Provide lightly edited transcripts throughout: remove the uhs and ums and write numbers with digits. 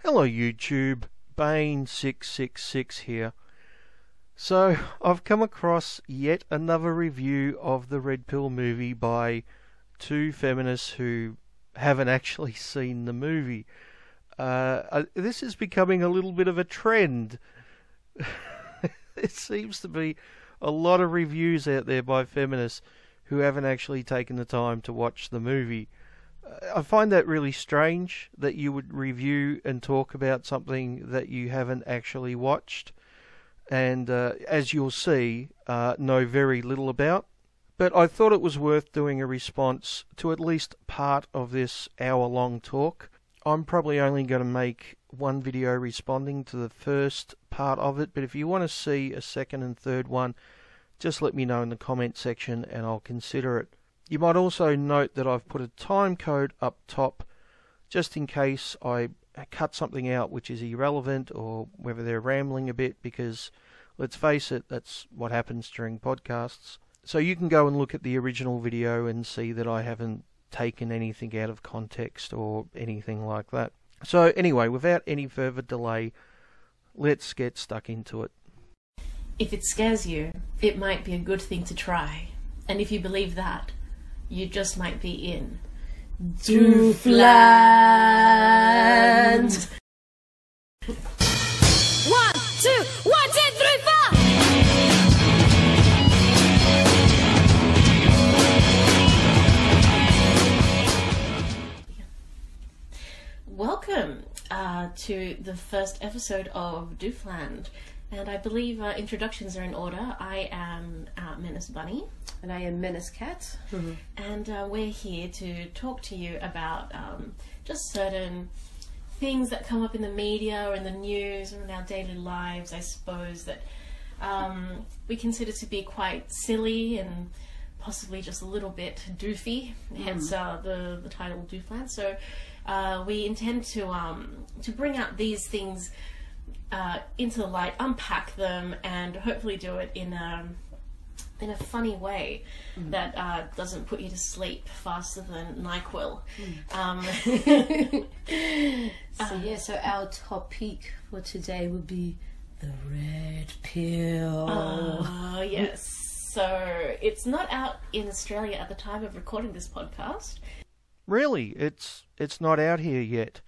Hello YouTube, Bane666 here. So, I've come across yet another review of the Red Pill movie by two feminists who haven't actually seen the movie. This is becoming a little bit of a trend. There seems to be a lot of reviews out there by feminists who haven't actually taken the time to watch the movie. I find that really strange that you would review and talk about something that you haven't actually watched and, as you'll see, know very little about. But I thought it was worth doing a response to at least part of this hour-long talk. I'm probably only going to make one video responding to the first part of it, but if you want to see a second and third one, just let me know in the comment section and I'll consider it. You might also note that I've put a time code up top just in case I cut something out which is irrelevant or whether they're rambling a bit, because let's face it, that's what happens during podcasts. So you can go and look at the original video and see that I haven't taken anything out of context or anything like that. So anyway, without any further delay, let's get stuck into it. If it scares you, it might be a good thing to try. And if you believe that, you just might be in Doofland. 1, 2, 1, 2, 3, 4. Welcome to the first episode of Doofland. And I believe introductions are in order. I am Menace Bunny. And I am Menace Cat. Mm-hmm. And we're here to talk to you about just certain things that come up in the media or in the news or in our daily lives, I suppose, that we consider to be quite silly and possibly just a little bit doofy, hence the title Doofland. So we intend to bring out these things into the light, unpack them, and hopefully do it in a funny way that doesn't put you to sleep faster than NyQuil. So our topic for today would be the red pill. Yes. So it's not out in Australia at the time of recording this podcast. Really? It's not out here yet.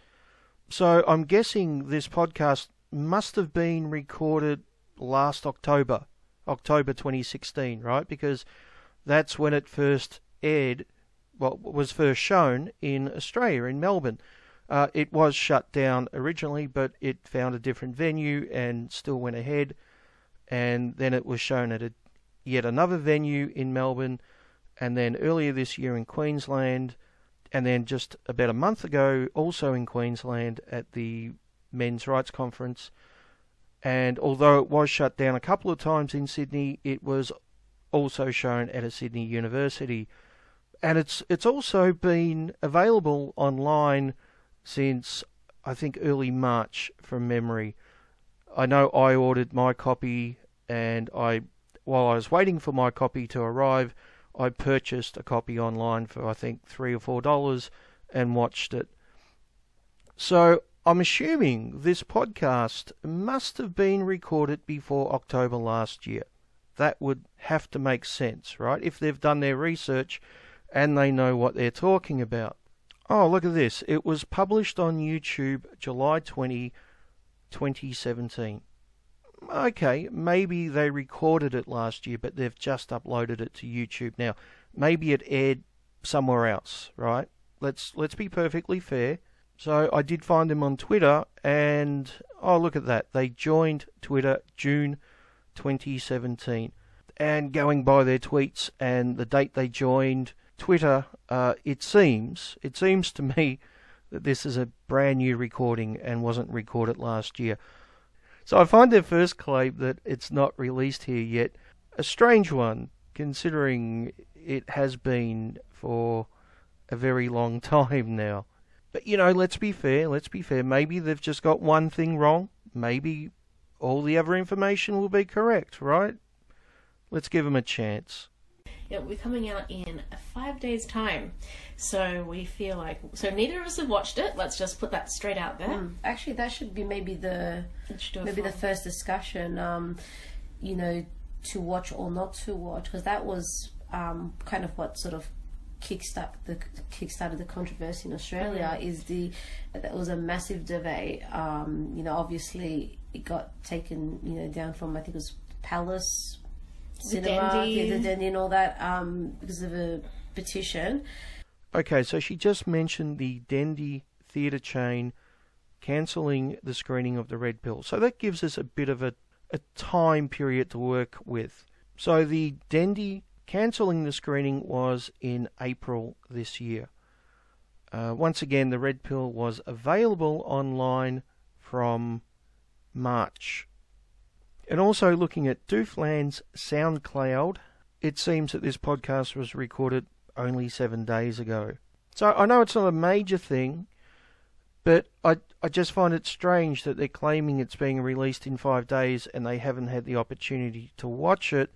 So I'm guessing this podcast must have been recorded last October 2016, right? Because that's when it first aired, well, was first shown in Australia, in Melbourne. It was shut down originally, but it found a different venue and still went ahead. And then it was shown at yet another venue in Melbourne, and then earlier this year in Queensland, and then just about a month ago also in Queensland at the Men's Rights Conference. And although it was shut down a couple of times in Sydney, it was also shown at a Sydney university. And it's also been available online since, I think, early March from memory. I know I ordered my copy, and while I was waiting for my copy to arrive, I purchased a copy online for, I think, $3 or $4 and watched it. So I'm assuming this podcast must have been recorded before October last year. That would have to make sense, right? If they've done their research and they know what they're talking about. Oh, look at this. It was published on YouTube July 20, 2017. Okay, maybe they recorded it last year, but they've just uploaded it to YouTube now. Maybe it aired somewhere else, right? Let's be perfectly fair. So I did find them on Twitter, and oh, look at that. They joined Twitter June 2017. And going by their tweets and the date they joined Twitter, it seems to me that this is a brand new recording and wasn't recorded last year. So I find their first claim that it's not released here yet a strange one, considering it has been for a very long time now. But, you know, let's be fair. Maybe they've just got one thing wrong. Maybe all the other information will be correct, right? Let's give them a chance. It will be coming out in 5 days' time. So we feel like... So neither of us have watched it. Let's just put that straight out there. Actually, that should be maybe the first discussion, you know, to watch or not to watch, because that was kind of what sort of kickstarted the controversy in Australia. That was a massive debate. You know, obviously it got taken, you know, down from, I think it was Palace Cinema, the Dendy and all that, because of a petition. Okay, so she just mentioned the Dendy theatre chain cancelling the screening of the Red Pill. So that gives us a bit of a time period to work with. So the Dendy cancelling the screening was in April this year. Once again, the Red Pill was available online from March. And also looking at Doofland's SoundCloud, it seems that this podcast was recorded only 7 days ago. So I know it's not a major thing, but I just find it strange that they're claiming it's being released in 5 days and they haven't had the opportunity to watch it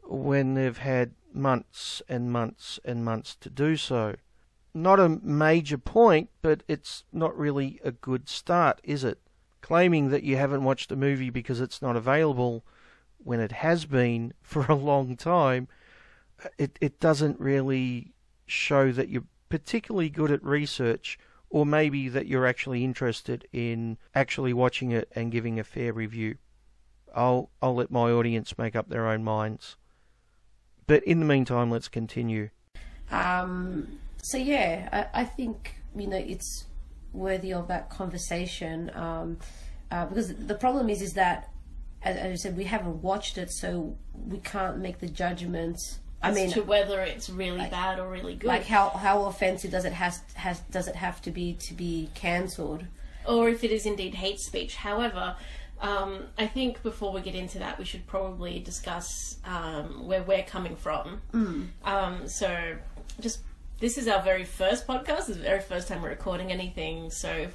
when they've had months and months and months to do so. Not a major point, but it's not really a good start, is it? Claiming that you haven't watched a movie because it's not available when it has been for a long time, it doesn't really show that you're particularly good at research, or maybe that you're actually interested in actually watching it and giving a fair review. I'll let my audience make up their own minds. But in the meantime, let's continue. So yeah, I think, you know, it's worthy of that conversation, because the problem is that, as I said, we haven't watched it, so we can't make the judgment. As to whether it's really bad or really good. Like how offensive does it have to be cancelled, or if it is indeed hate speech. However, I think before we get into that, we should probably discuss where we're coming from. So just, this is our very first podcast. This is the very first time we're recording anything. So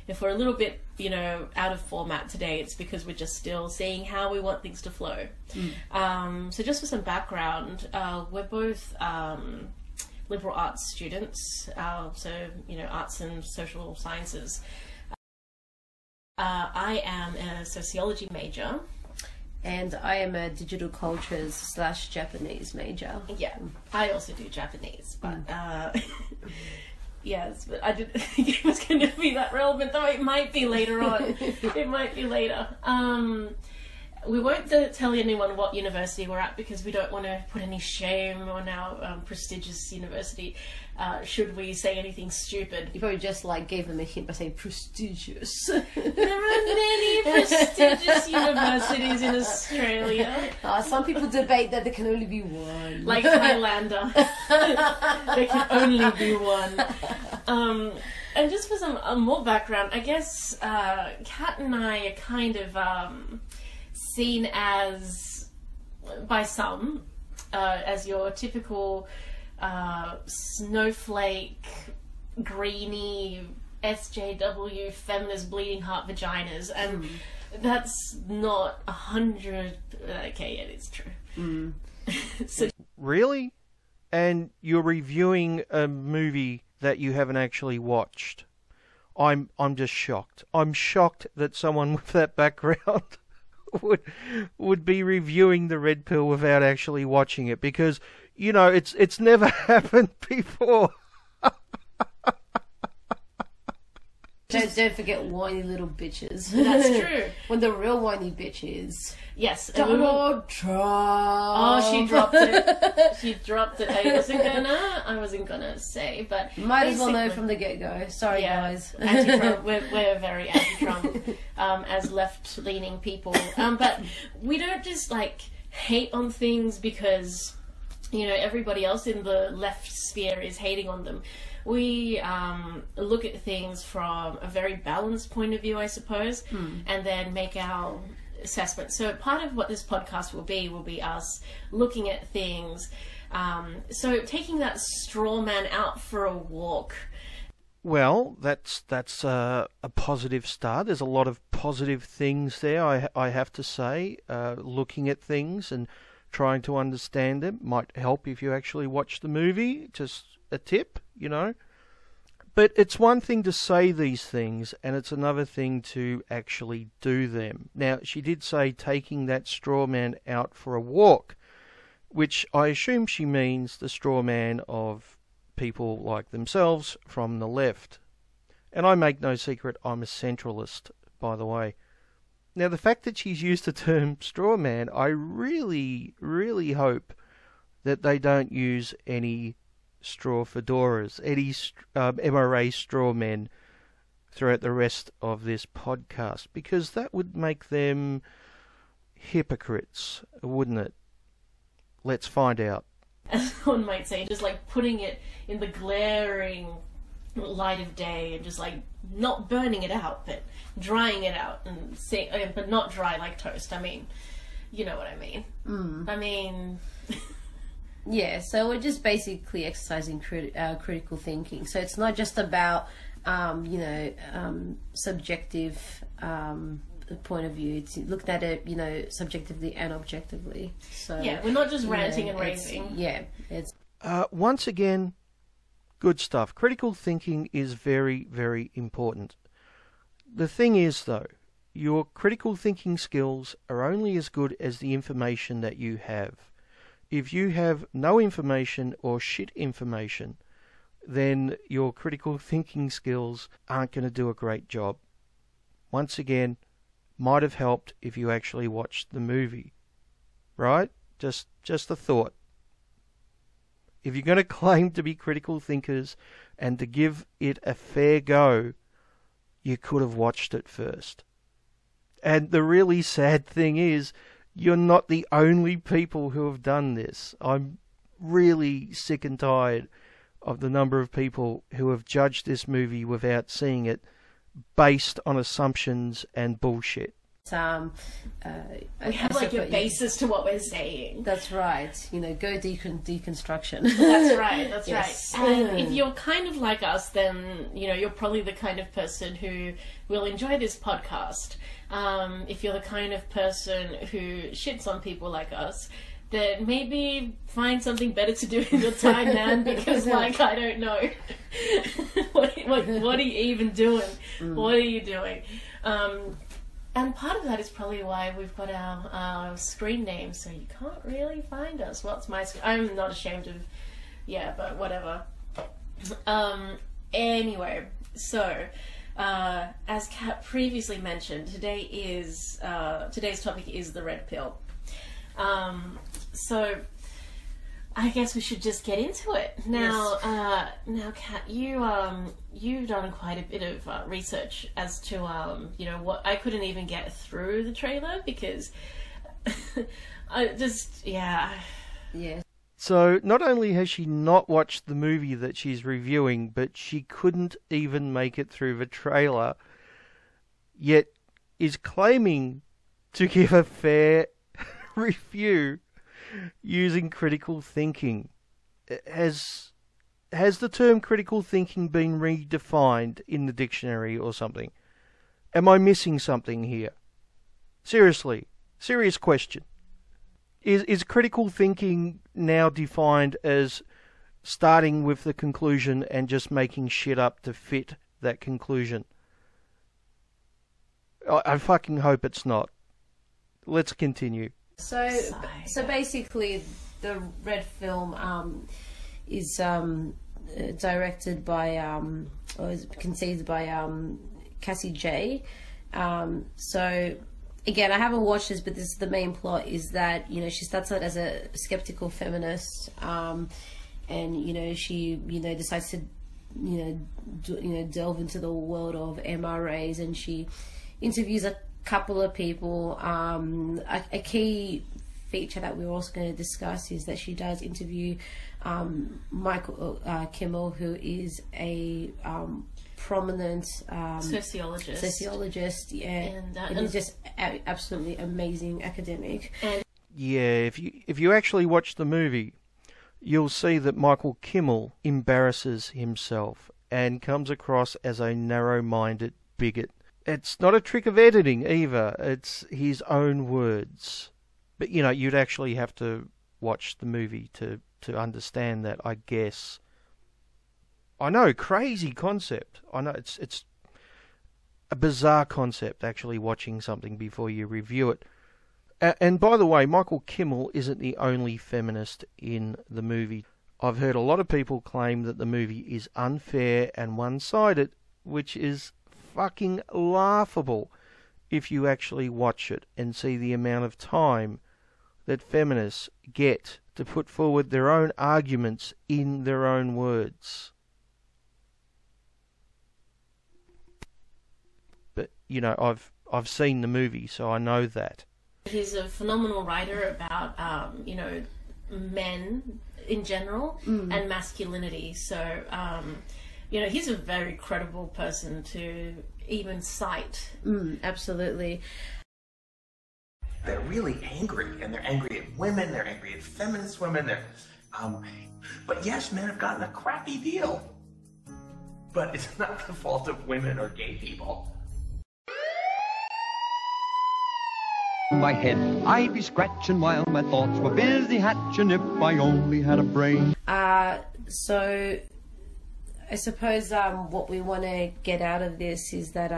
if we're a little bit, you know, out of format today, it's because we're just still seeing how we want things to flow. So just for some background, we're both liberal arts students. So, you know, arts and social sciences. I am a sociology major. And I am a digital cultures / Japanese major. Yeah, I also do Japanese, but yes, but I didn't think it was going to be that relevant, though it might be later on. It might be later. We won't tell anyone what university we're at because we don't want to put any shame on our prestigious university. Should we say anything stupid? You probably just like gave them a hint by saying prestigious. There are many prestigious universities in Australia. Some people debate that there can only be one. Like Highlander. There can only be one. And just for some more background, I guess Kat and I are kind of seen as, by some, as your typical snowflake, greeny, SJW, feminist, bleeding heart vaginas, and that's not 100. Okay, yeah, it's true. So, really? And you're reviewing a movie that you haven't actually watched? I'm just shocked. I'm shocked that someone with that background would be reviewing the Red Pill without actually watching it, because, you know, it's never happened before. Don't forget whiny little bitches. That's true. When the real whiny bitch is... Yes. Donald Trump. Oh, she dropped it. She dropped it. I wasn't gonna say, but... Might as well know from the get-go. Sorry, guys. Anti-Trump. We're very anti-Trump as left-leaning people. But we don't just, like, hate on things because, you know, everybody else in the left sphere is hating on them. We look at things from a very balanced point of view, I suppose, and then make our assessment. So part of what this podcast will be us looking at things. So taking that straw man out for a walk. Well, that's a positive start. There's a lot of positive things there, I have to say, looking at things and trying to understand them. Might help if you actually watch the movie. Just a tip, you know. But it's one thing to say these things, and it's another thing to actually do them. Now, she did say taking that straw man out for a walk, which I assume she means the straw man of people like themselves from the left. And I make no secret I'm a centralist, by the way. Now, the fact that she's used the term straw man, I really, really hope that they don't use any straw fedoras, any MRA straw men throughout the rest of this podcast, because that would make them hypocrites, wouldn't it? Let's find out. As one might say, just like putting it in the glaring light of day and just like not burning it out, but drying it out, and but not dry like toast. I mean, you know what I mean. I mean... Yeah, so we're just basically exercising critical thinking. So it's not just about, subjective point of view. It's looked at it, subjectively and objectively. So yeah, we're not just ranting and raving. It's once again, good stuff. Critical thinking is very, very important. The thing is, though, your critical thinking skills are only as good as the information that you have. If you have no information or shit information, then your critical thinking skills aren't going to do a great job. Once again, might have helped if you actually watched the movie. Right? Just a thought. If you're going to claim to be critical thinkers and to give it a fair go, you could have watched it first. And the really sad thing is, you're not the only people who have done this. I'm really sick and tired of the number of people who have judged this movie without seeing it based on assumptions and bullshit. We have like a basis to what we're saying. That's right. Go deconstruction. That's right. That's yes. right. And if you're kind of like us, then you're probably the kind of person who will enjoy this podcast. If you're the kind of person who shits on people like us, then maybe find something better to do in your time, man. Because I don't know, what are you even doing? What are you doing? And part of that is probably why we've got our screen name, so you can't really find us. What's my screen? I'm not ashamed of... Yeah, but whatever. Anyway, so... as Kat previously mentioned, today's topic is the red pill. So... I guess we should just get into it now. Yes. Now, Kat, you've done quite a bit of research as to what I couldn't even get through the trailer because Yes. So not only has she not watched the movie that she's reviewing, but she couldn't even make it through the trailer, yet is claiming to give a fair review using critical thinking. Has the term critical thinking been redefined in the dictionary or something? Am I missing something here? Seriously, serious question. Is critical thinking now defined as starting with the conclusion and just making shit up to fit that conclusion? I fucking hope it's not. Let's continue. So basically, the red film is directed by or is conceived by Cassie J. So again, I haven't watched this, but this is the main plot: is that she starts out as a skeptical feminist, and she decides to delve into the world of MRAs, and she interviews a couple of people. A key feature that we're also going to discuss is that she does interview Michael Kimmel, who is a prominent sociologist, yeah, and he's just absolutely amazing academic. Yeah, if you actually watch the movie, you'll see that Michael Kimmel embarrasses himself and comes across as a narrow-minded bigot. It's not a trick of editing either. It's his own words. But, you know, you'd actually have to watch the movie to understand that, I guess. I know, crazy concept. I know it's a bizarre concept, actually, watching something before you review it. And by the way, Michael Kimmel isn't the only feminist in the movie. I've heard a lot of people claim that the movie is unfair and one-sided, which is fucking laughable if you actually watch it and see the amount of time that feminists get to put forward their own arguments in their own words. But, you know, I've seen the movie, so I know that. He's a phenomenal writer about, you know, men in general and masculinity. So, you know, he's a very credible person to even cite. Absolutely. They're really angry, and they're angry at women, they're angry at feminist women, but yes, men have gotten a crappy deal. But it's not the fault of women or gay people. My head, I'd be scratching while my thoughts were busy hatching if I only had a brain. So I suppose what we want to get out of this is that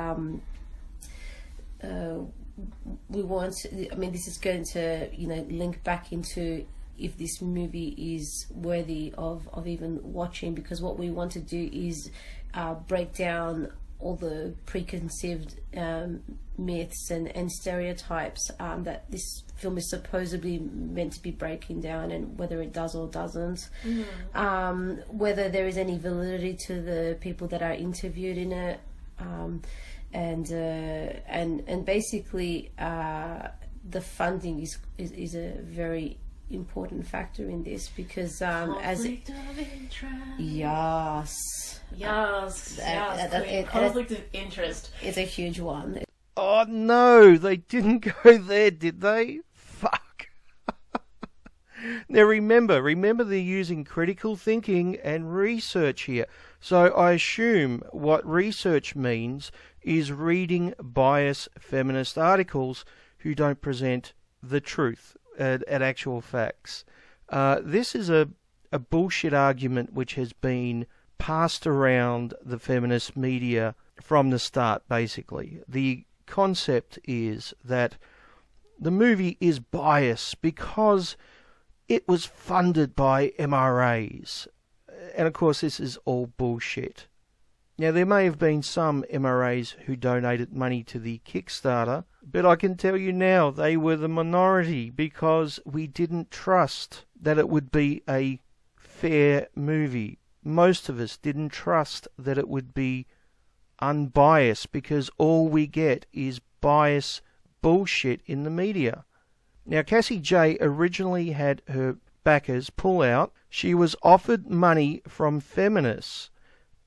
we want to, I mean, this is going to, you know, link back into if this movie is worthy of even watching, because what we want to do is break down all the preconceived myths and stereotypes that this film is supposedly meant to be breaking down, and whether it does or doesn't, whether there is any validity to the people that are interviewed in it, and basically the funding is a very important factor in this, because Conflict of interest. Yes, conflict of interest. It's a huge one. Oh no, they didn't go there, did they? Fuck. Now remember they're using critical thinking and research here. So I assume what research means is reading biased feminist articles who don't present the truth at actual facts. This is a bullshit argument which has been passed around the feminist media from the start, basically. The concept is that the movie is biased because it was funded by MRAs. And of course this is all bullshit. Now there may have been some MRAs who donated money to the Kickstarter, but I can tell you now they were the minority, because we didn't trust that it would be a fair movie. Most of us didn't trust that it would be unbiased, because all we get is bias bullshit in the media. Now Cassie J originally had her backers pull out. She was offered money from feminists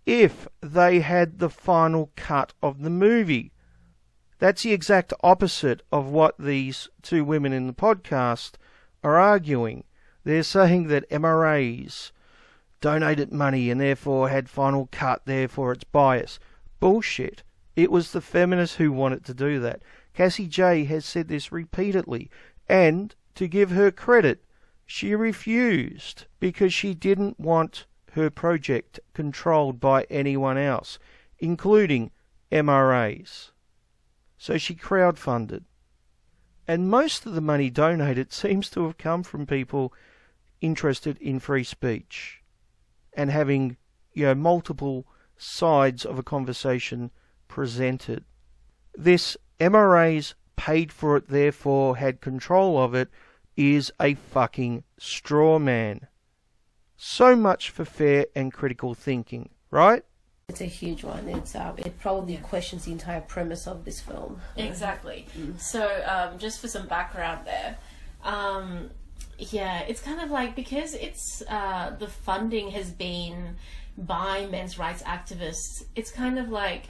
if they had the final cut of the movie. That's the exact opposite of what these two women in the podcast are arguing. They're saying that MRAs donated money and therefore had final cut, therefore it's bias. Bullshit. It was the feminists who wanted to do that. Cassie J has said this repeatedly, and to give her credit, she refused because she didn't want her project controlled by anyone else, including MRAs. So she crowdfunded. And most of the money donated seems to have come from people interested in free speech and having, you know, multiple sides of a conversation presented. This MRAs paid for it, therefore had control of it, is a fucking straw man. So much for fair and critical thinking, right? It's a huge one. It probably questions the entire premise of this film. Exactly. So just for some background there, yeah, it's kind of like, because it's the funding has been by men's rights activists, it's kind of like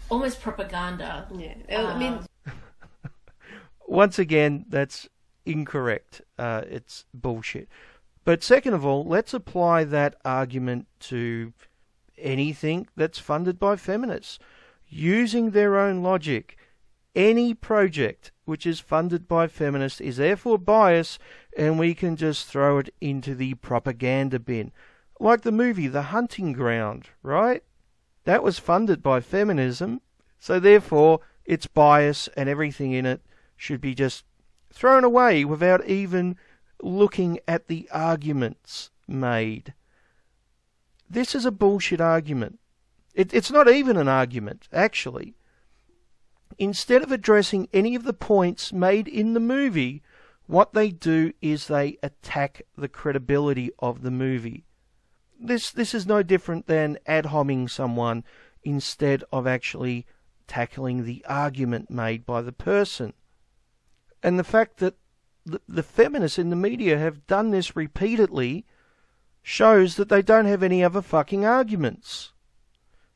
almost propaganda. Yeah, I mean, once again, that's incorrect. It's bullshit. But second of all, let's apply that argument to anything that's funded by feminists. Using their own logic, any project which is funded by feminists is therefore biased, and we can just throw it into the propaganda bin. Like the movie The Hunting Ground, right? That was funded by feminism, so therefore it's bias and everything in it should be just thrown away without even looking at the arguments made. This is a bullshit argument. It's not even an argument, actually. Instead of addressing any of the points made in the movie, what they do is they attack the credibility of the movie. This is no different than ad-homing someone instead of actually tackling the argument made by the person. And the fact that the feminists in the media have done this repeatedly shows that they don't have any other fucking arguments.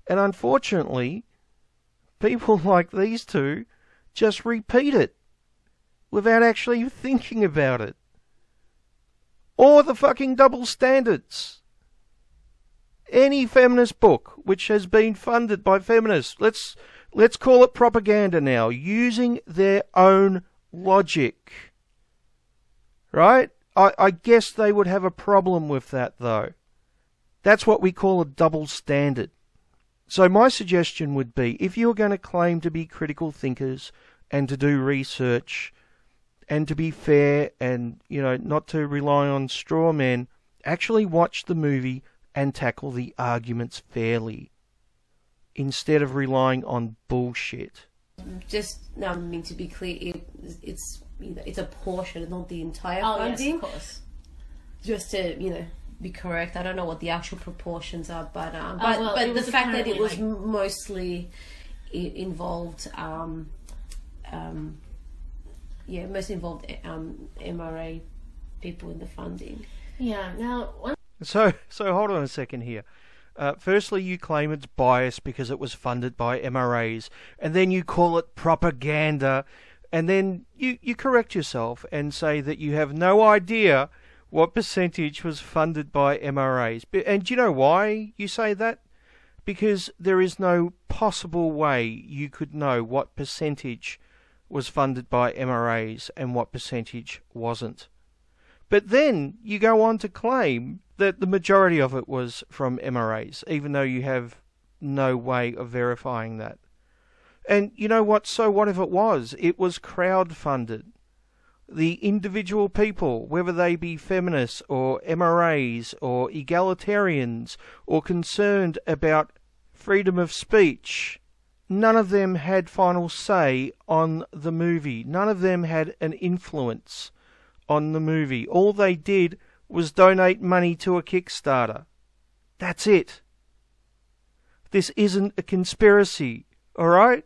And unfortunately, people like these two just repeat it without actually thinking about it. Or the fucking double standards. Any feminist book which has been funded by feminists, let's call it propaganda now, using their own logic. Right? I guess they would have a problem with that, though. That's what we call a double standard. So my suggestion would be, if you're going to claim to be critical thinkers and to do research and to be fair and, not to rely on straw men, actually watch the movie and tackle the arguments fairly instead of relying on bullshit. Just, I mean, to be clear, it's a portion, not the entire Yes, funding. of course. Just to, be correct. I don't know what the actual proportions are, but the fact that it was mostly involved, most involved MRA people in the funding. Yeah. Now, So hold on a second here. Firstly, you claim it's biased because it was funded by MRAs, and then you call it propaganda, and then you correct yourself and say that you have no idea what percentage was funded by MRAs. And do you know why you say that? Because there is no possible way you could know what percentage was funded by MRAs and what percentage wasn't. But then you go on to claim that the majority of it was from MRAs, even though you have no way of verifying that. And you know what? So what if it was? It was crowd-funded. The individual people, whether they be feminists or MRAs or egalitarians or concerned about freedom of speech, none of them had final say on the movie. None of them had an influence on the movie. All they did was donate money to a Kickstarter. That's it. This isn't a conspiracy, alright?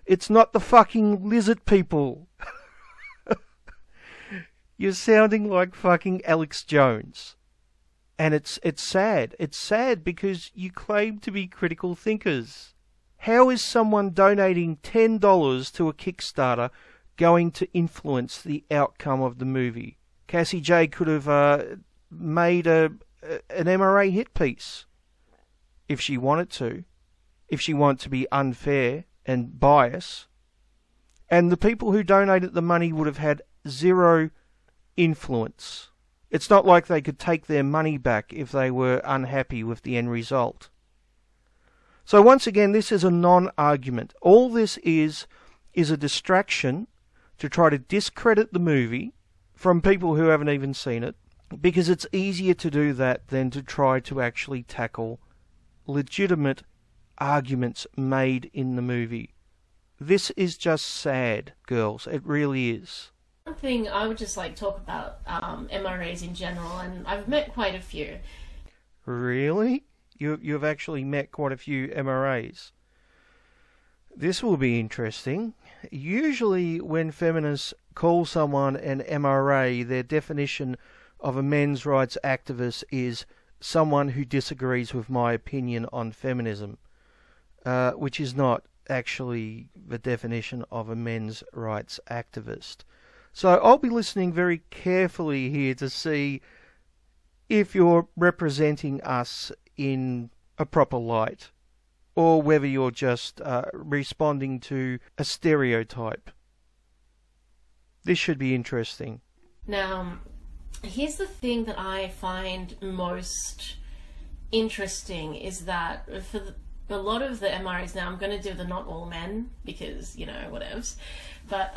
It's not the fucking lizard people. You're sounding like fucking Alex Jones. And it's sad. It's sad because you claim to be critical thinkers. How is someone donating $10 to a Kickstarter going to influence the outcome of the movie? Cassie J could have made an MRA hit piece if she wanted to, if she wanted to be unfair and biased. And the people who donated the money would have had zero influence. It's not like they could take their money back if they were unhappy with the end result. So once again, this is a non-argument. All this is a distraction to try to discredit the movie from people who haven't even seen it, because it's easier to do that than to try to actually tackle legitimate arguments made in the movie. This is just sad, girls. It really is. one thing I would just like to talk about MRAs in general, and I've met quite a few. Really? You've actually met quite a few MRAs. This will be interesting. Usually when feminists call someone an MRA, their definition of a men's rights activist is someone who disagrees with my opinion on feminism, which is not actually the definition of a men's rights activist. So I'll be listening very carefully here to see if you're representing us in a proper light. or whether you're just responding to a stereotype. This should be interesting. Now, here's the thing that I find most interesting is that for a lot of the MRAs now, I'm going to do the not all men because, you know, whatevs. But,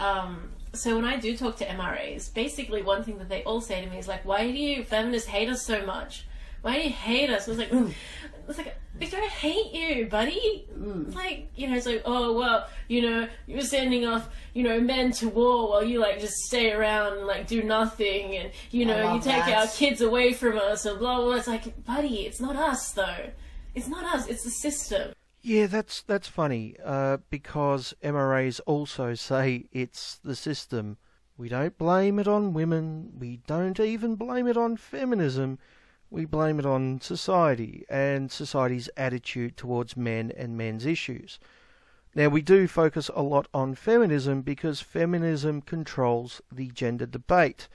so when I do talk to MRAs, basically one thing that they all say to me is like, why do you feminists hate us so much? Why do you hate us? I was like, I don't hate you, buddy. Like, you know, it's like, oh, well, you know, you're sending off, you know, men to war while you, like, just stay around and, like, do nothing. And, you know, you take our kids away from us and blah, blah, blah. It's like, buddy, it's not us, though. It's not us. It's the system. Yeah, that's funny, because MRAs also say it's the system. We don't blame it on women. We don't even blame it on feminism. We blame it on society and society's attitude towards men and men's issues. Now, we do focus a lot on feminism because feminism controls the gender debate.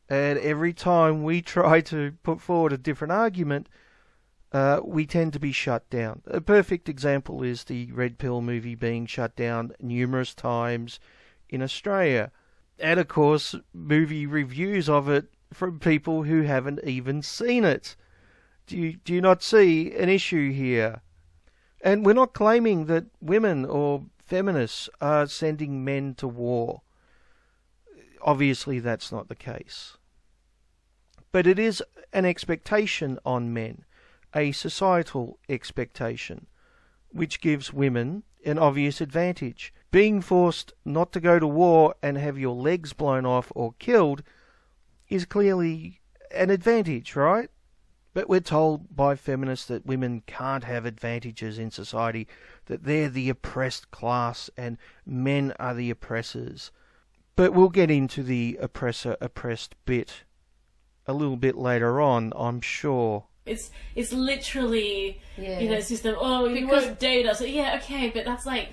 And every time we try to put forward a different argument, we tend to be shut down. A perfect example is the Red Pill movie being shut down numerous times in Australia. And, of course, movie reviews of it from people who haven't even seen it. Do you not see an issue here? And we're not claiming that women or feminists are sending men to war. Obviously, that's not the case. But it is an expectation on men, a societal expectation, which gives women an obvious advantage. Being forced not to go to war and have your legs blown off or killed is clearly an advantage, right? But we're told by feminists that women can't have advantages in society, that they're the oppressed class and men are the oppressors. But we'll get into the oppressor-oppressed bit a little bit later on, I'm sure. It's literally, you know, system, oh, you won't date us. Yeah, okay, but that's like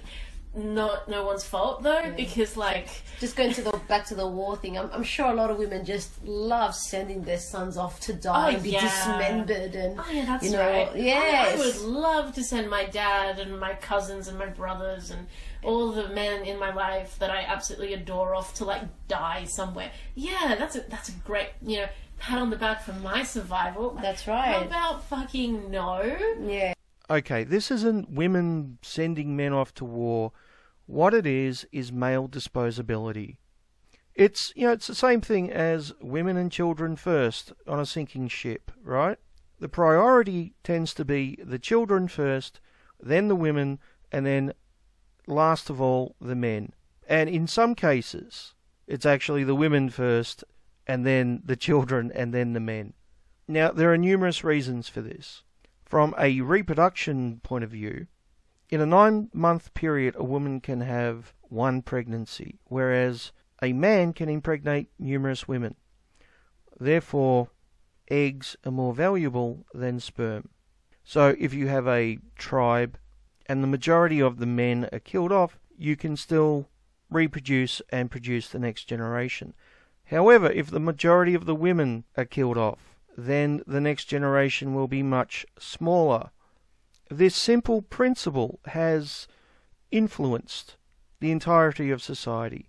no one's fault though, because like just going to back to the war thing, I'm sure a lot of women just love sending their sons off to die and be dismembered and that's you know, right. Yes. I would love to send my dad and my cousins and my brothers and all the men in my life that I absolutely adore off to like die somewhere. Yeah, that's a great, you know, pat on the back for my survival. That's right. How about fucking no? Yeah. Okay, this isn't women sending men off to war. What it is male disposability. It's, you know, it's the same thing as women and children first on a sinking ship, right? The priority tends to be the children first, then the women, and then last of all the men. And in some cases, it's actually the women first, and then the children, and then the men. Now, there are numerous reasons for this. From a reproduction point of view, in a 9-month period, a woman can have one pregnancy, whereas a man can impregnate numerous women. Therefore, eggs are more valuable than sperm. So if you have a tribe and the majority of the men are killed off, you can still reproduce and produce the next generation. However, if the majority of the women are killed off, then the next generation will be much smaller. This simple principle has influenced the entirety of society.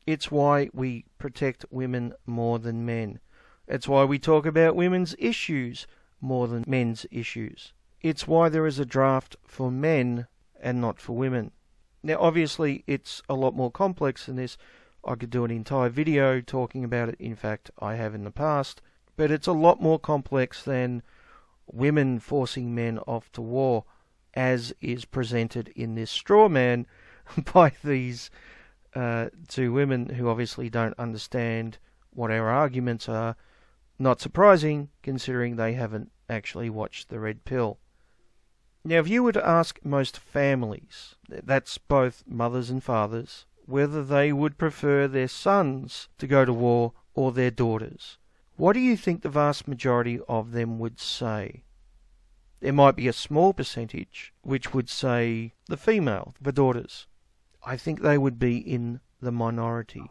It's why we protect women more than men. It's why we talk about women's issues more than men's issues. It's why there is a draft for men and not for women. Now, obviously, it's a lot more complex than this. I could do an entire video talking about it. In fact, I have in the past. But it's a lot more complex than women forcing men off to war, as is presented in this straw man by these two women who obviously don't understand what our arguments are. Not surprising, considering they haven't actually watched The Red Pill. Now, if you were to ask most families, that's both mothers and fathers, whether they would prefer their sons to go to war or their daughters, what do you think the vast majority of them would say? There might be a small percentage which would say the female, the daughters. I think they would be in the minority.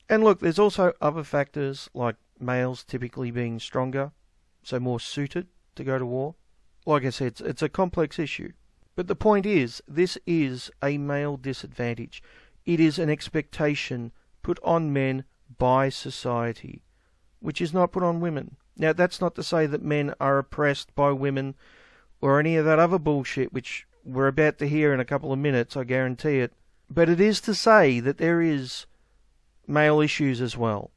And look, there's also other factors like males typically being stronger, so more suited to go to war. Like I said, it's a complex issue. But the point is, this is a male disadvantage. It is an expectation put on men by society, which is not put on women. Now, that's not to say that men are oppressed by women or any of that other bullshit, which we're about to hear in a couple of minutes, I guarantee it. But it is to say that there is male issues as well,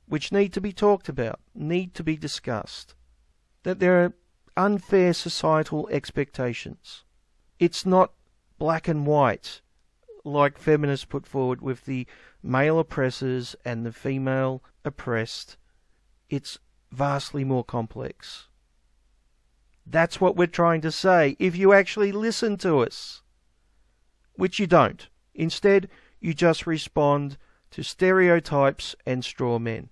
which need to be talked about, need to be discussed. That there are unfair societal expectations. It's not black and white, like feminists put forward with the male oppressors and the female oppressed. It's vastly more complex. That's what we're trying to say, if you actually listen to us. Which you don't. Instead, you just respond to stereotypes and straw men,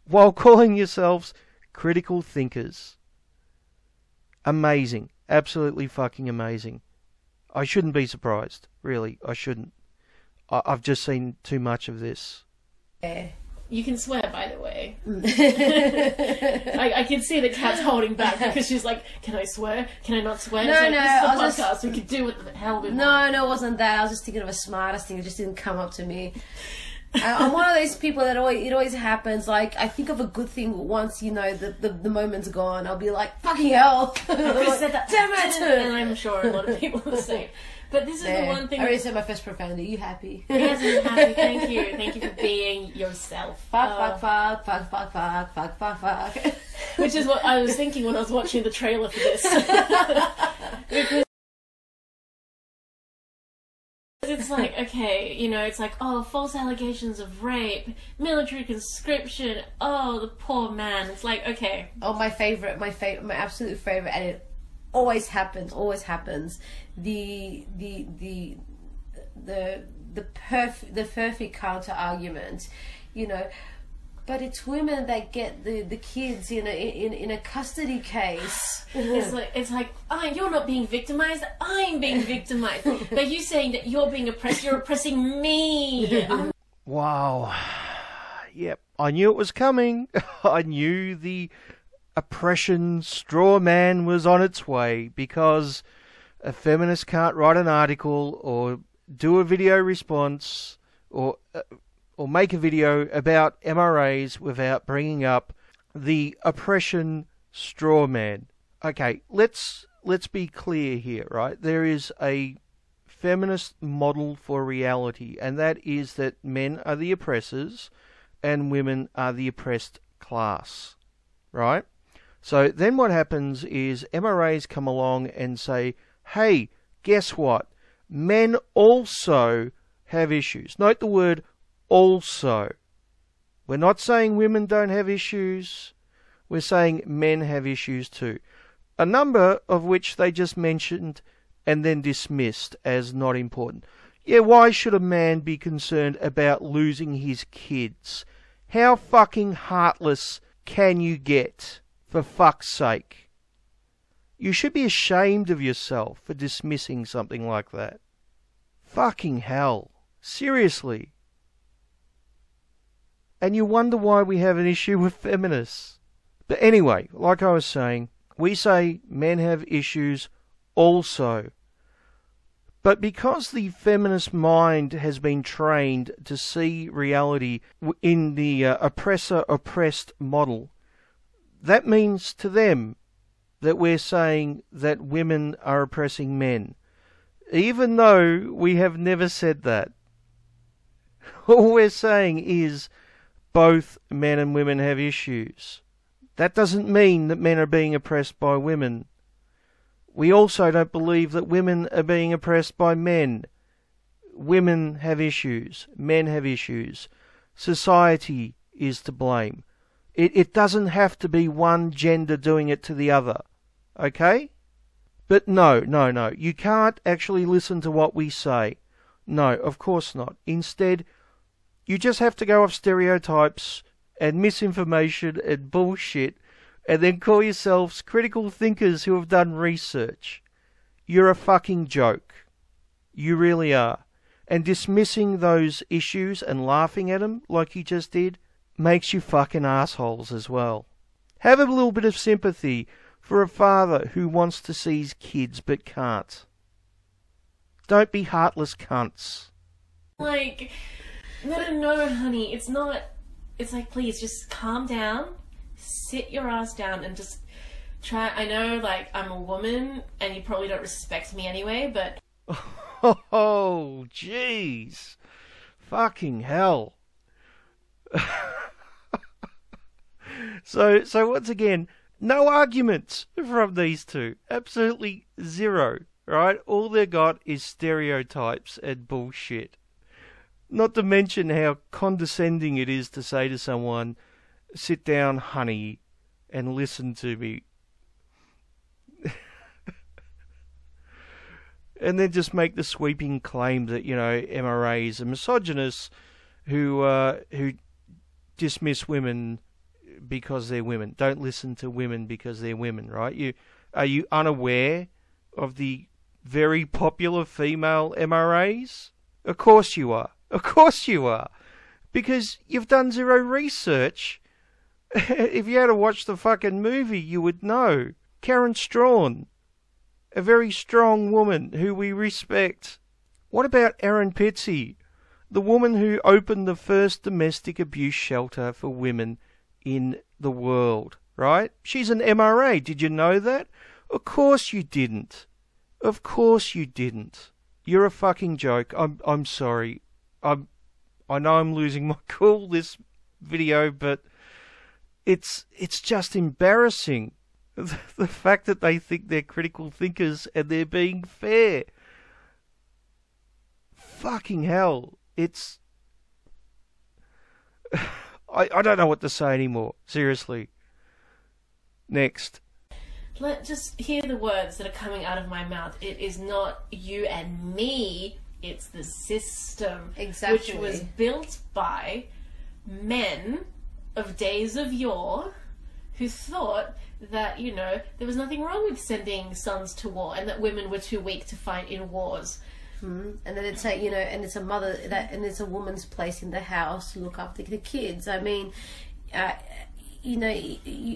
while calling yourselves critical thinkers. Amazing. Absolutely fucking amazing. I shouldn't be surprised. Really, I shouldn't. I've just seen too much of this. Yeah. You can swear, by the way. I can see the cat's holding back because she's like, can I swear? Can I not swear? No, like, no, this is a podcast. We could do what the hell we want. No, it wasn't that. I was just thinking of a smartest thing. It just didn't come up to me. I'm one of those people that it always happens. Like, I think of a good thing once, you know, the moment's gone. I'll be like, fucking hell. I said that. Damn it. And I'm sure a lot of people are the same. But this is the one thing. I already said my first profanity. You happy? Yes, I'm happy. Thank you. Thank you for being yourself. Fuck. Which is what I was thinking when I was watching the trailer for this. Because it's like, okay, you know, it's like, oh, false allegations of rape, military conscription, oh, the poor man. It's like, okay. Oh, my absolute favorite, and it always happens. The perfect counter argument, you know. But it's women that get the kids in a custody case. It's like, oh, you're not being victimized. I'm being victimized. But you saying that you're being oppressed. You're oppressing me. Wow. Yep, I knew it was coming. I knew the oppression straw man was on its way, because a feminist can't write an article or do a video response or make a video about MRAs without bringing up the oppression straw man. Okay, let's be clear here, right? There is a feminist model for reality, and that is that men are the oppressors and women are the oppressed class, right? So then what happens is MRAs come along and say, hey, guess what? Men also have issues. Note the word also. We're not saying women don't have issues. We're saying men have issues too. A number of which they just mentioned and then dismissed as not important. Yeah, why should a man be concerned about losing his kids? How fucking heartless can you get? For fuck's sake. You should be ashamed of yourself for dismissing something like that. Fucking hell. Seriously. And you wonder why we have an issue with feminists. But anyway, like I was saying, we say men have issues also. But because the feminist mind has been trained to see reality in the oppressor-oppressed model, that means to them that we're saying that women are oppressing men, even though we have never said that. All we're saying is both men and women have issues. That doesn't mean that men are being oppressed by women. We also don't believe that women are being oppressed by men. Women have issues. Men have issues. Society is to blame. It doesn't have to be one gender doing it to the other. Okay? But no. You can't actually listen to what we say. No, of course not. Instead, you just have to go off stereotypes and misinformation and bullshit and then call yourselves critical thinkers who have done research. You're a fucking joke. You really are. And dismissing those issues and laughing at them like you just did makes you fucking assholes as well. Have a little bit of sympathy for a father who wants to see his kids but can't. Don't be heartless cunts. Like, no, honey, it's not. It's like, please, just calm down, sit your ass down, and just try. I know, like, I'm a woman, and you probably don't respect me anyway, but. Oh, jeez. Fucking hell. So once again, no arguments from these two. Absolutely zero, right? All they got is stereotypes and bullshit. Not to mention how condescending it is to say to someone, sit down, honey, and listen to me. And then just make the sweeping claim that, MRAs are misogynists who dismiss women because they're women. Don't listen to women because they're women, right? Are you unaware of the very popular female MRAs? Of course you are. Of course you are. Because you've done zero research. If you had to watch the fucking movie, you would know. Karen Strawn, a very strong woman who we respect. What about Erin Pitsey, the woman who opened the first domestic abuse shelter for women in the world, right? She's an MRA. Did you know that? Of course you didn't. Of course you didn't. You're a fucking joke. I'm sorry. I know I'm losing my cool this video, but it's just embarrassing. The fact that they think they're critical thinkers and they're being fair. Fucking hell. It's... I don't know what to say anymore. Seriously. Next. Just hear the words that are coming out of my mouth. It is not you and me. It's the system. Exactly. Which was built by men of days of yore who thought that, there was nothing wrong with sending sons to war and that women were too weak to fight in wars. And then it's and it's a mother and it's a woman's place in the house to look after the kids. I mean,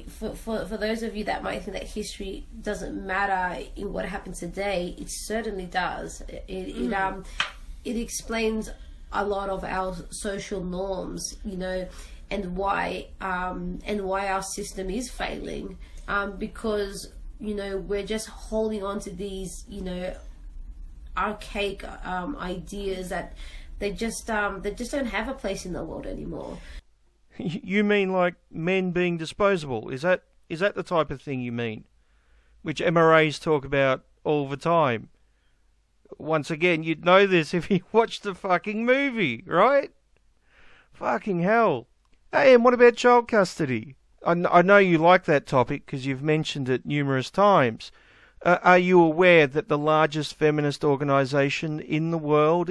for those of you that might think that history doesn't matter in what happened today, it certainly does. It explains a lot of our social norms, and why our system is failing, because we're just holding on to these archaic ideas that they just don't have a place in the world anymore. You mean like men being disposable? Is that the type of thing you mean? Which MRAs talk about all the time. Once again, you'd know this if you watched the fucking movie, right? Fucking hell. Hey, and what about child custody? I know you like that topic because you've mentioned it numerous times. Are you aware that the largest feminist organisation in the world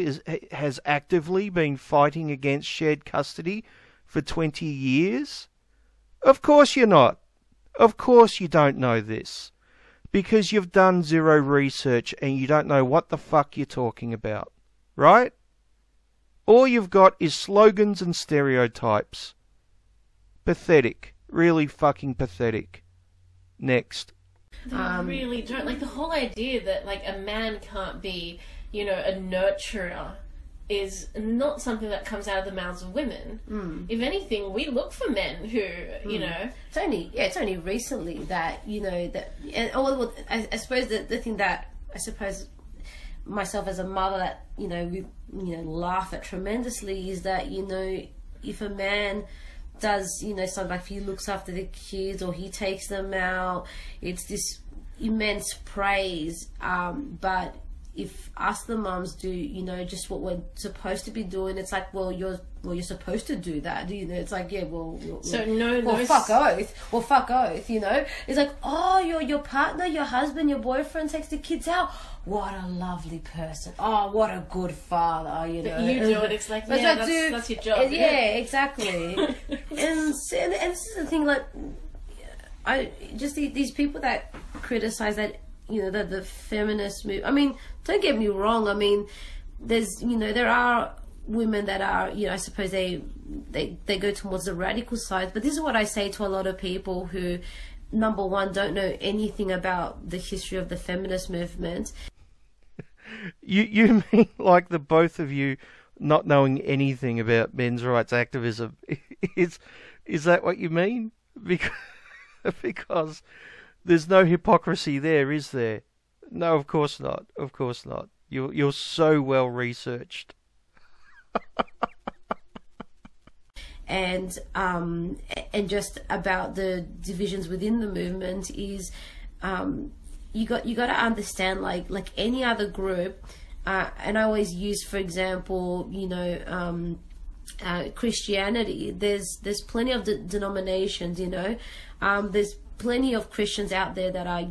has actively been fighting against shared custody for 20 years? Of course you're not. Of course you don't know this. Because you've done zero research and you don't know what the fuck you're talking about. Right? All you've got is slogans and stereotypes. Pathetic. Really fucking pathetic. Next. They really don't. Like, the whole idea that, like, a man can't be, a nurturer is not something that comes out of the mouths of women. If anything, we look for men who, It's only recently that, I suppose the thing that, myself as a mother that, we, laugh at tremendously is that, if a man does, something like if he looks after the kids or he takes them out, it's this immense praise. But if us the mums do, just what we're supposed to be doing, it's like, you're supposed to do that. It's like, yeah, fuck oath. Well, fuck oath. It's like, oh, your partner, your husband, your boyfriend takes the kids out. What a lovely person. Oh, what a good father. But you do it. It's like, that's your job. Yeah, exactly. and this is the thing. Like, these people that criticize that. The feminist movement. I mean, don't get me wrong. I mean, there are women that are, I suppose they go towards the radical side. But this is what I say to a lot of people who number one, don't know anything about the history of the feminist movement. You mean like the both of you not knowing anything about men's rights activism? Is that what you mean? Because there's no hypocrisy there, is there? No, of course not. Of course not. You're so well researched. And just about the divisions within the movement is, you got to understand, like any other group, and I always use, for example, Christianity. There's plenty of denominations, there's plenty of Christians out there that are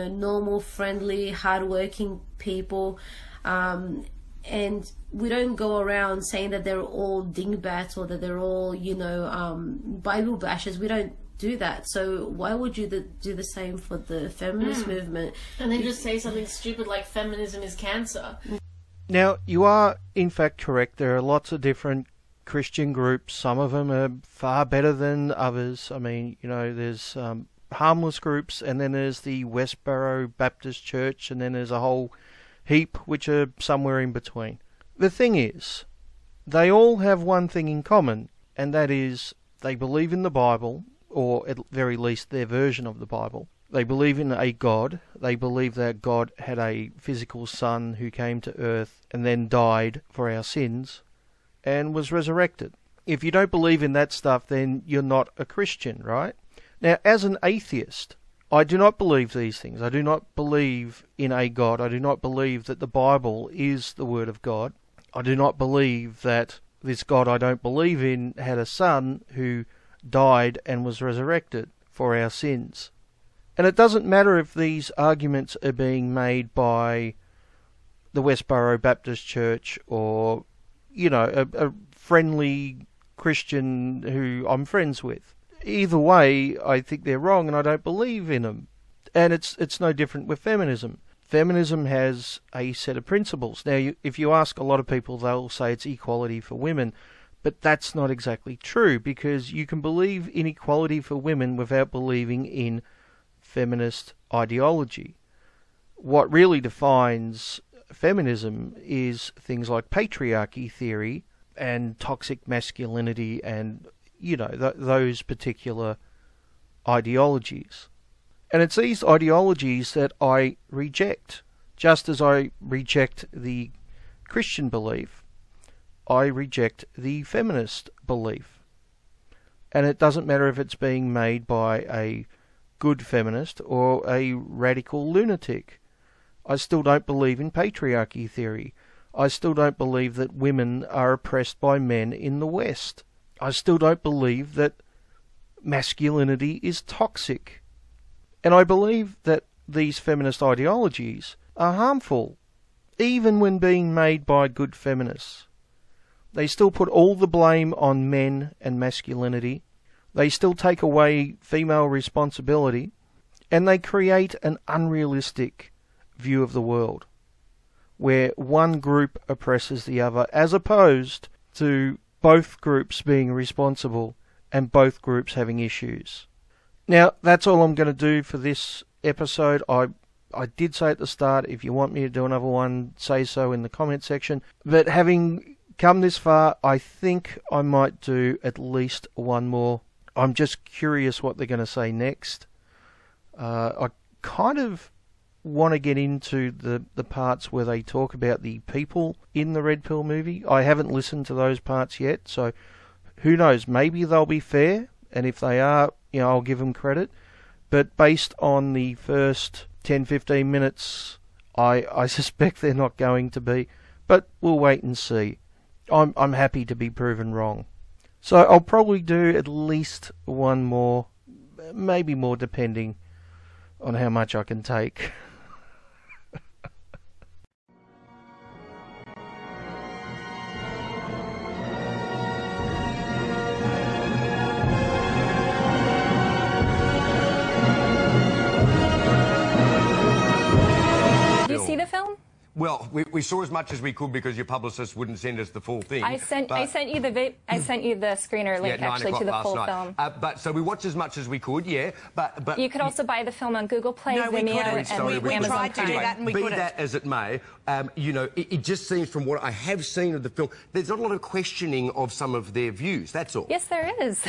normal, friendly, hardworking people, and we don't go around saying that they're all dingbats or that they're all Bible bashers. We don't do that. So why would you do the same for the feminist movement? And then just say something stupid like feminism is cancer. Now, you are in fact correct. There are lots of different Christian groups. Some of them are far better than others. I mean, there's harmless groups, and then there's the Westboro Baptist Church, and then there's a whole heap which are somewhere in between. The thing is, they all have one thing in common, and that is they believe in the Bible, or at very least their version of the Bible. They believe in a God. They believe that God had a physical son who came to earth and then died for our sins and was resurrected. If you don't believe in that stuff, then you're not a Christian, right? Now, as an atheist, I do not believe these things. I do not believe in a God. I do not believe that the Bible is the Word of God. I do not believe that this God I don't believe in had a son who died and was resurrected for our sins. And it doesn't matter if these arguments are being made by the Westboro Baptist Church or, a friendly Christian who I'm friends with. Either way, I think they're wrong and I don't believe in them. And it's no different with feminism. Feminism has a set of principles. Now, if you ask a lot of people, they'll say it's equality for women. But that's not exactly true, because you can believe in equality for women without believing in feminist ideology. What really defines feminism is things like patriarchy theory and toxic masculinity and, those particular ideologies. And it's these ideologies that I reject. Just as I reject the Christian belief, I reject the feminist belief. And it doesn't matter if it's being made by a good feminist or a radical lunatic. I still don't believe in patriarchy theory. I still don't believe that women are oppressed by men in the West. I still don't believe that masculinity is toxic. And I believe that these feminist ideologies are harmful, even when being made by good feminists. They still put all the blame on men and masculinity. They still take away female responsibility. And they create an unrealistic view of the world, where one group oppresses the other, as opposed to both groups being responsible and both groups having issues. Now, that's all I'm going to do for this episode. I did say at the start, if you want me to do another one, say so in the comment section. But having come this far, I think I might do at least one more. I'm just curious what they're going to say next. I kind of want to get into the parts where they talk about the people in the Red Pill movie. I haven't listened to those parts yet, so who knows? Maybe they'll be fair, and if they are, I'll give them credit. But based on the first 10-15 minutes, I suspect they're not going to be. But we'll wait and see. I'm happy to be proven wrong. So I'll probably do at least one more, maybe more, depending on how much I can take. Did you see the film? Well, we saw as much as we could because your publicist wouldn't send us the full thing. I sent you the screener link actually to the full film. But so we watched as much as we could, yeah. But you could also buy the film on Google Play, Vimeo, and we Amazon tried to do that and we couldn't. Be that as it may, you know, it just seems from what I have seen of the film, there's not a lot of questioning of some of their views. That's all. Yes, there is.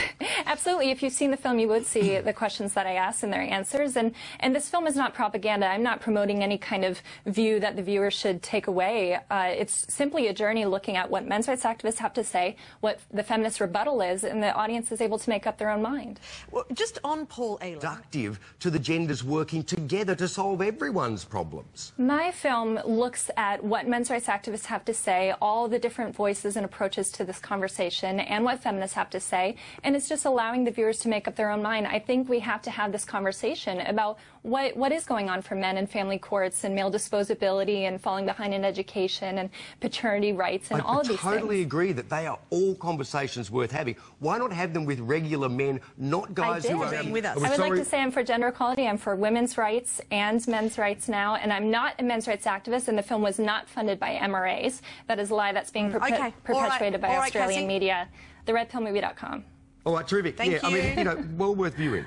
Absolutely. If you've seen the film, you would see the questions that I asked and their answers. And this film is not propaganda. I'm not promoting any kind of view that the viewer should take away. It's simply a journey looking at what men's rights activists have to say, what the feminist rebuttal is, and the audience is able to make up their own mind. Well, just on Paul Elan. Productive to the genders working together to solve everyone's problems. My film looks at what men's rights activists have to say, all the different voices and approaches to this conversation, and what feminists have to say, and it's just allowing the viewers to make up their own mind. I think we have to have this conversation about what is going on for men in family courts and male disposability and falling behind in education and paternity rights and all of these things. I totally agree that they are all conversations worth having. Why not have them with regular men, not guys who are with us? I would like to say I'm for gender equality. I'm for women's rights and men's rights now, and I'm not a men's rights activist, and the film was not funded by MRAs. That is a lie that's being perpetuated by Australian media. TheRedPillMovie.com. All right, terrific. Thank you. I mean, you know, well worth viewing.